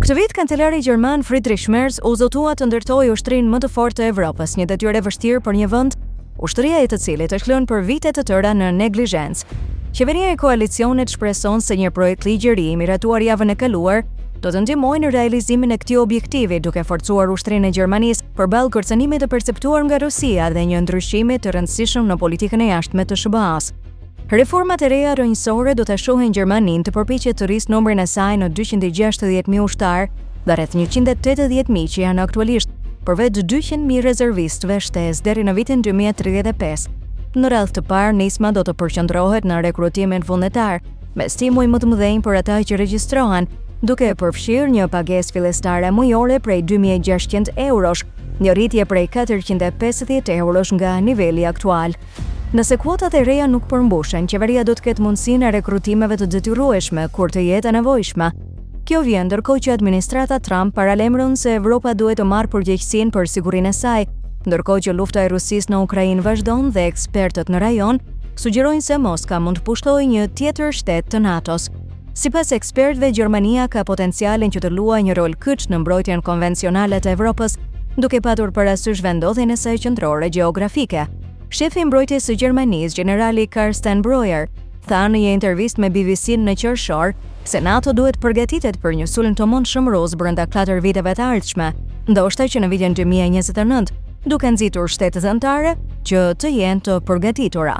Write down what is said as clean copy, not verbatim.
Këtë vit, kancelari gjerman Friedrich Merz u zotua të ndërtojë ushtrinë më të fortë të Evropës, një detyrë e vështirë për një vend, ushtria e të cilit është lënë për vite të tëra në neglizhencë. Qeveria e koalicionit shpreson se një projekt ligji i ri i miratuar javën e kaluar do të ndihmojë në realizimin e këtij objektivi, duke forcuar ushtrinë e Gjermanisë përballë kërcënimit të perceptuar nga Rusia dhe një ndryshimi të rëndësishëm në politikën e jashtme të SBA-s. Reformat e reja rrënjësore do të shohin Gjermaninë të përpiqet të rrisë numrin e saj në 260.000 ushtar dhe rreth 180.000 që janë aktualisht, përveç 200.000 rezervistëve shtesë deri në vitin 2035. Në radhë të parë, nisma do të përqendrohet në rekrutimin vullnetar, me stimuj më të mëdhenj për ata që regjistrohen, duke përfshirë një pagesë fillestare mujore prej 2.600 eurosh, një rritje prej 450 eurosh nga niveli aktual. Nëse kuotat e reja nuk përmbushen, qeveria do të ketë mundësinë e rekrutimeve të detyrueshme kur të jetë e nevojshme. Kjo vjen ndërkohë që administrata Trump paralajmëron se Evropa duhet të marrë përgjegjësinë për sigurinë e saj, ndërkohë që lufta e Rusisë në Ukrainë vazhdon dhe ekspertët në rajon sugjerojnë se Moska mund të pushtojë një tjetër shtet të NATO-s. Sipas ekspertëve, Gjermania ka potencialin që të luajë një rol kyç në mbrojtjen konvencionale të Evropës, duke patur parasysh vendodhjen e saj qendrore gjeografike. Shefi i mbrojtjes së Gjermanisë, generali Carsten Breuer, tha në një intervistë me BBC në qershor se NATO duhet përgatitet për një sulm të mundshëm rus brenda 4 viteve të ardhshme, ndoshta që në vitin 2029, duke nxitur shtetet anëtare që të jenë të përgatitura.